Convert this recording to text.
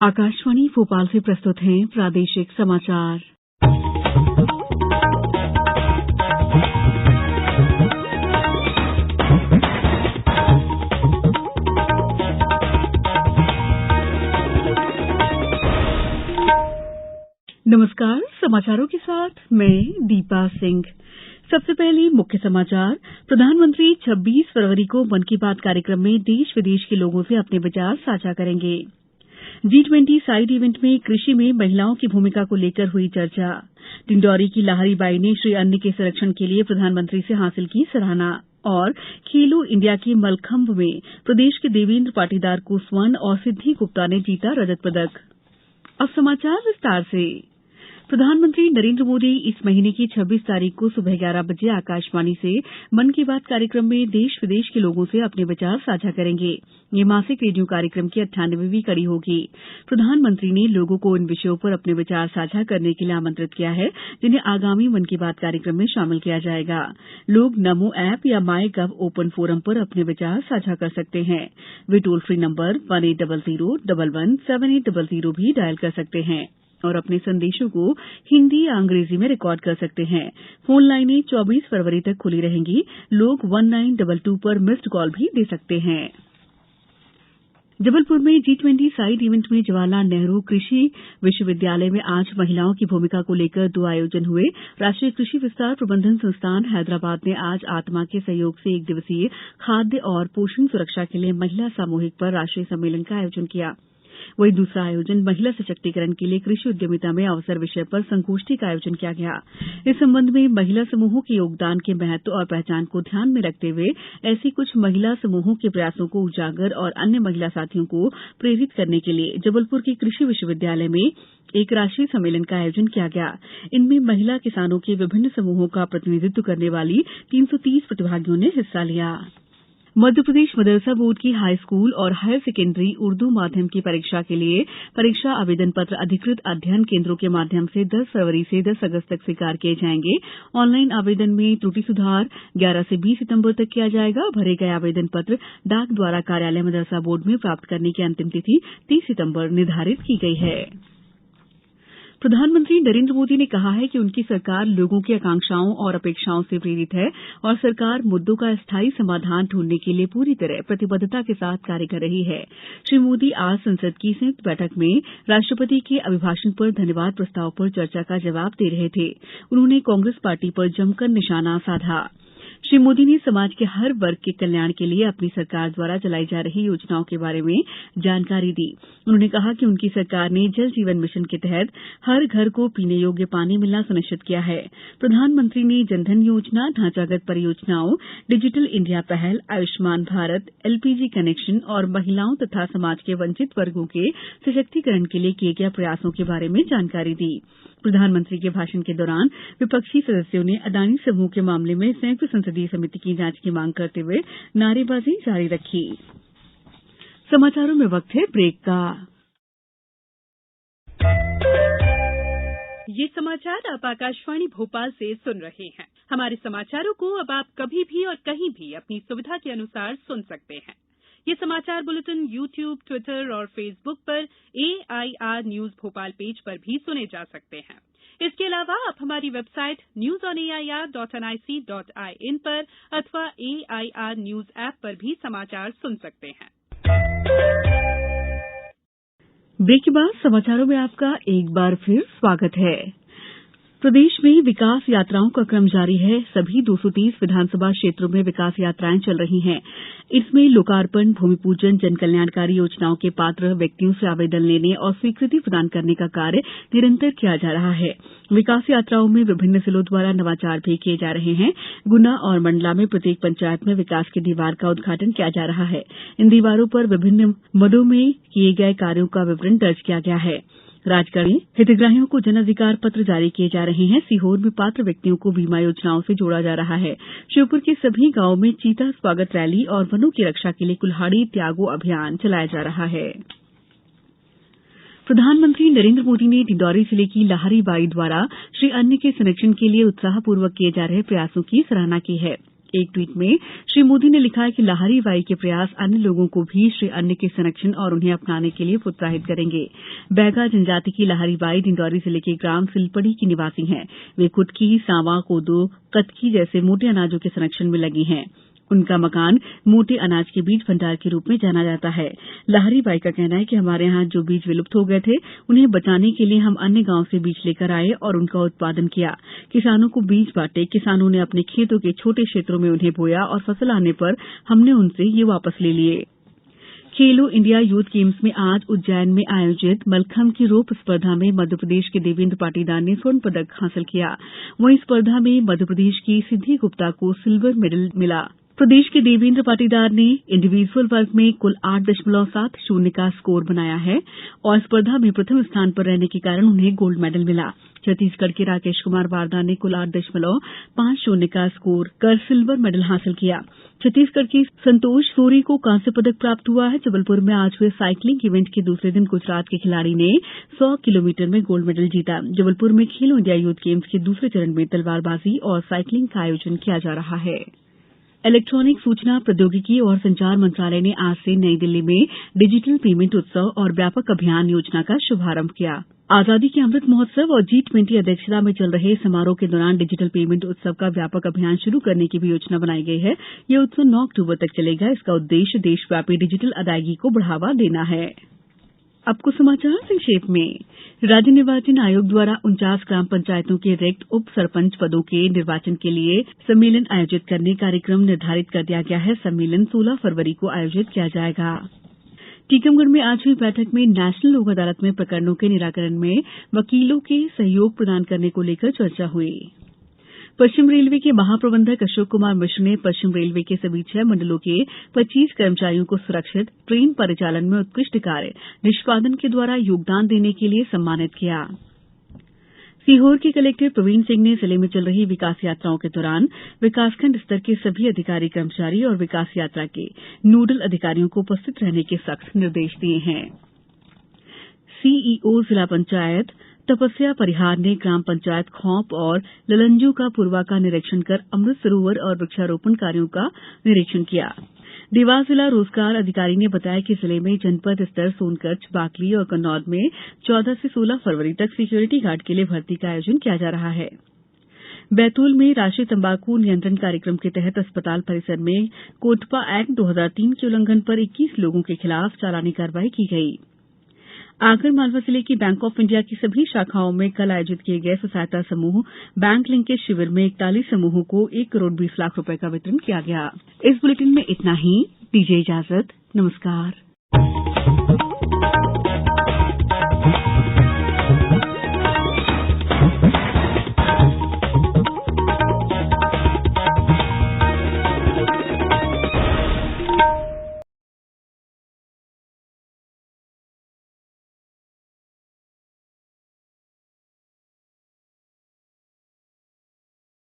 आकाशवाणी भोपाल से प्रस्तुत हैं प्रादेशिक समाचार। नमस्कार, समाचारों के साथ मैं दीपा सिंह। सबसे पहले मुख्य समाचार। प्रधानमंत्री 26 फरवरी को मन की बात कार्यक्रम में देश विदेश के लोगों से अपने विचार साझा करेंगे। G20 साइड इवेंट में कृषि में महिलाओं की भूमिका को लेकर हुई चर्चा। डिंडौरी की लाहरी बाई ने श्री अन्न के संरक्षण के लिए प्रधानमंत्री से हासिल की सराहना। और खेलो इंडिया के मलखंभ में प्रदेश के देवेंद्र पाटीदार को स्वर्ण और सिद्धि गुप्ता ने जीता रजत पदक। अब समाचार विस्तार से। प्रधानमंत्री नरेंद्र मोदी इस महीने की 26 तारीख को सुबह 11 बजे आकाशवाणी से मन की बात कार्यक्रम में देश विदेश के लोगों से अपने विचार साझा करेंगे। ये मासिक रेडियो कार्यक्रम की 98वीं कड़ी होगी। प्रधानमंत्री ने लोगों को इन विषयों पर अपने विचार साझा करने के लिए आमंत्रित किया है, जिन्हें आगामी मन की बात कार्यक्रम में शामिल किया जाएगा। लोग नमो ऐप या माई गव ओपन फोरम पर अपने विचार साझा कर सकते हैं। वे टोल फ्री नंबर 1800-11-7800 भी डायल कर सकते हैं और अपने संदेशों को हिंदी या अंग्रेजी में रिकॉर्ड कर सकते हैं। फोन लाइनें 24 फरवरी तक खुली रहेंगी। लोग 1922 पर मिस्ड कॉल भी दे सकते हैं। जबलपुर में G20 साइड इवेंट में जवाहरलाल नेहरू कृषि विश्वविद्यालय में आज महिलाओं की भूमिका को लेकर 2 आयोजन हुए। राष्ट्रीय कृषि विस्तार प्रबंधन संस्थान हैदराबाद ने आज आत्मा के सहयोग से 1 दिवसीय खाद्य और पोषण सुरक्षा के लिए महिला सामूहिक पर राष्ट्रीय सम्मेलन का आयोजन किया। वहीं दूसरा आयोजन महिला सशक्तिकरण के लिए कृषि उद्यमिता में अवसर विषय पर संगोष्ठी का आयोजन किया गया। इस संबंध में महिला समूहों के योगदान के महत्व और पहचान को ध्यान में रखते हुए ऐसी कुछ महिला समूहों के प्रयासों को उजागर और अन्य महिला साथियों को प्रेरित करने के लिए जबलपुर के कृषि विश्वविद्यालय में एक राष्ट्रीय सम्मेलन का आयोजन किया गया। इनमें महिला किसानों के विभिन्न समूहों का प्रतिनिधित्व करने वाली 330 प्रतिभागियों ने हिस्सा लिया। मध्यप्रदेश मदरसा बोर्ड की हाई स्कूल और हायर सेकेंडरी उर्दू माध्यम की परीक्षा के लिए परीक्षा आवेदन पत्र अधिकृत अध्ययन केंद्रों के माध्यम से 10 फरवरी से 10 अगस्त तक स्वीकार किए जाएंगे। ऑनलाइन आवेदन में त्रुटि सुधार 11 से 20 सितंबर तक किया जाएगा। भरे गए आवेदन पत्र डाक द्वारा कार्यालय मदरसा बोर्ड में प्राप्त करने की अंतिम तिथि 30 सितंबर निर्धारित की गई है। प्रधानमंत्री नरेंद्र मोदी ने कहा है कि उनकी सरकार लोगों की आकांक्षाओं और अपेक्षाओं से प्रेरित है और सरकार मुद्दों का स्थायी समाधान ढूंढने के लिए पूरी तरह प्रतिबद्धता के साथ कार्य कर रही है। श्री मोदी आज संसद की संयुक्त बैठक में राष्ट्रपति के अभिभाषण पर धन्यवाद प्रस्ताव पर चर्चा का जवाब दे रहे थे। उन्होंने कांग्रेस पार्टी पर जमकर निशाना साधा। श्री मोदी ने समाज के हर वर्ग के कल्याण के लिए अपनी सरकार द्वारा चलाई जा रही योजनाओं के बारे में जानकारी दी। उन्होंने कहा कि उनकी सरकार ने जल जीवन मिशन के तहत हर घर को पीने योग्य पानी मिलना सुनिश्चित किया है। प्रधानमंत्री ने जनधन योजना, ढांचागत परियोजनाओं, डिजिटल इंडिया पहल, आयुष्मान भारत, LPG कनेक्शन और महिलाओं तथा समाज के वंचित वर्गों के सशक्तिकरण के लिए किए गए प्रयासों के बारे में जानकारी दी। प्रधानमंत्री के भाषण के दौरान विपक्षी सदस्यों ने अडानी समूह के मामले में संयुक्त संसदीय समिति की जांच की मांग करते हुए नारेबाजी जारी रखी। समाचारों में वक्त है ब्रेक का। ये समाचार आप आकाशवाणी भोपाल से सुन रहे हैं। हमारे समाचारों को अब आप कभी भी और कहीं भी अपनी सुविधा के अनुसार सुन सकते हैं। ये समाचार बुलेटिन YouTube, ट्विटर और फेसबुक पर AIR न्यूज भोपाल पेज पर भी सुने जा सकते हैं। इसके अलावा आप हमारी वेबसाइट newsonair.nic.in पर अथवा AIR न्यूज ऐप पर भी समाचार सुन सकते हैं। ब्रेक के बाद समाचारों में आपका एक बार फिर स्वागत है। प्रदेश में विकास यात्राओं का क्रम जारी है। सभी 230 विधानसभा क्षेत्रों में विकास यात्राएं चल रही हैं। इसमें लोकार्पण, भूमि पूजन, जन कल्याणकारी योजनाओं के पात्र व्यक्तियों से आवेदन लेने और स्वीकृति प्रदान करने का कार्य निरंतर किया जा रहा है। विकास यात्राओं में विभिन्न जिलों द्वारा नवाचार भी किए जा रहे हैं। गुना और मंडला में प्रत्येक पंचायत में विकास की दीवार का उद्घाटन किया जा रहा है। इन दीवारों पर विभिन्न मदों में किए गए कार्यों का विवरण दर्ज किया गया है। राजगढ़ में हितग्राहियों को जन अधिकार पत्र जारी किए जा रहे हैं। सीहोर में पात्र व्यक्तियों को बीमा योजनाओं से जोड़ा जा रहा है। श्योपुर के सभी गांवों में चीता स्वागत रैली और वनों की रक्षा के लिए कुल्हाड़ी त्यागो अभियान चलाया जा रहा है। प्रधानमंत्री नरेंद्र मोदी ने डिंडौरी जिले की लाहरी बाई द्वारा श्री अन्न के संरक्षण के लिए उत्साहपूर्वक किए जा रहे प्रयासों की सराहना की है। एक ट्वीट में श्री मोदी ने लिखा है कि लाहरी बाई के प्रयास अन्य लोगों को भी श्री अन्न के संरक्षण और उन्हें अपनाने के लिए प्रोत्साहित करेंगे। बैगा जनजाति की लाहरी बाई डिंडौरी जिले के ग्राम सिलपड़ी की निवासी हैं। वे कुटकी, सांवा, कोदो, कतकी जैसे मोटे अनाजों के संरक्षण में लगी हैं। उनका मकान मोटे अनाज के बीज भंडार के रूप में जाना जाता है। लाहरी बाई का कहना है कि हमारे यहाँ जो बीज विलुप्त हो गए थे उन्हें बचाने के लिए हम अन्य गांव से बीज लेकर आए और उनका उत्पादन किया। किसानों को बीज बांटे। किसानों ने अपने खेतों के छोटे क्षेत्रों में उन्हें बोया और फसल आने पर हमने उनसे ये वापस ले लिए। खेलो इंडिया यूथ गेम्स में आज उज्जैन में आयोजित मलखंभ की रोप स्पर्धा में मध्यप्रदेश के देवेंद्र पाटीदार ने स्वर्ण पदक हासिल किया। वहीं स्पर्धा में मध्यप्रदेश की सिद्धि गुप्ता को सिल्वर मेडल मिला। प्रदेश के देवेंद्र पाटीदार ने इंडिविजुअल वर्ग में कुल 8.70 का स्कोर बनाया है और स्पर्धा में प्रथम स्थान पर रहने के कारण उन्हें गोल्ड मेडल मिला। छत्तीसगढ़ के राकेश कुमार वारदा ने कुल 8.50 का स्कोर कर सिल्वर मेडल हासिल किया। छत्तीसगढ़ के संतोष सोरी को कांस्य पदक प्राप्त हुआ है। जबलपुर में आज हुए साइकिलिंग इवेंट के दूसरे दिन गुजरात के खिलाड़ी ने 100 किलोमीटर में गोल्ड मेडल जीता। जबलपुर में खेलो इंडिया यूथ गेम्स के दूसरे चरण में तलवारबाजी और साइकिलिंग का आयोजन किया जा रहा है। इलेक्ट्रॉनिक सूचना प्रौद्योगिकी और संचार मंत्रालय ने आज से नई दिल्ली में डिजिटल पेमेंट उत्सव और व्यापक अभियान योजना का शुभारंभ किया। आजादी के अमृत महोत्सव और G20 अध्यक्षता में चल रहे समारोह के दौरान डिजिटल पेमेंट उत्सव का व्यापक अभियान शुरू करने की भी योजना बनाई गई है। यह उत्सव 9 अक्टूबर तक चलेगा। इसका उद्देश्य देशव्यापी डिजिटल अदायगी को बढ़ावा देना है। अब कुछ समाचार संक्षेप में। राज्य निर्वाचन आयोग द्वारा 49 ग्राम पंचायतों के रिक्त उप सरपंच पदों के निर्वाचन के लिए सम्मेलन आयोजित करने कार्यक्रम निर्धारित कर दिया गया है। सम्मेलन 16 फरवरी को आयोजित किया जाएगा। टीकमगढ़ में आज हुई बैठक में नेशनल लोक अदालत में प्रकरणों के निराकरण में वकीलों के सहयोग प्रदान करने को लेकर चर्चा हुई। पश्चिम रेलवे के महाप्रबंधक अशोक कुमार मिश्र ने पश्चिम रेलवे के सभी 6 मंडलों के 25 कर्मचारियों को सुरक्षित ट्रेन परिचालन में उत्कृष्ट कार्य निष्पादन के द्वारा योगदान देने के लिए सम्मानित किया। सीहोर के कलेक्टर प्रवीण सिंह ने जिले में चल रही विकास यात्राओं के दौरान विकासखंड स्तर के सभी अधिकारी कर्मचारी और विकास यात्रा के नोडल अधिकारियों को उपस्थित रहने के सख्त निर्देश दिए हैं। सीईओ जिला पंचायत तपस्या परिहार ने ग्राम पंचायत खौंप और ललंजो का पूर्वा का निरीक्षण कर अमृत सरोवर और वृक्षारोपण कार्यों का निरीक्षण किया। देवास जिला रोजगार अधिकारी ने बताया कि जिले में जनपद स्तर सोनकच्छ, बाकली और कन्नौद में 14 से 16 फरवरी तक सिक्योरिटी गार्ड के लिए भर्ती का आयोजन किया जा रहा है। बैतूल में राष्ट्रीय तंबाकू नियंत्रण कार्यक्रम के तहत अस्पताल परिसर में कोटपा एक्ट 2003 के उल्लंघन पर 21 लोगों के खिलाफ चालानी कार्रवाई की गई। आगर मालवा जिले की बैंक ऑफ इंडिया की सभी शाखाओं में कल आयोजित किए गए स्वसहायता समूह बैंक लिंकेज शिविर में 41 समूहों को 1 करोड़ 20 लाख रुपए का वितरण किया गया। इस बुलेटिन में इतना ही। दीजिए इजाजत। नमस्कार।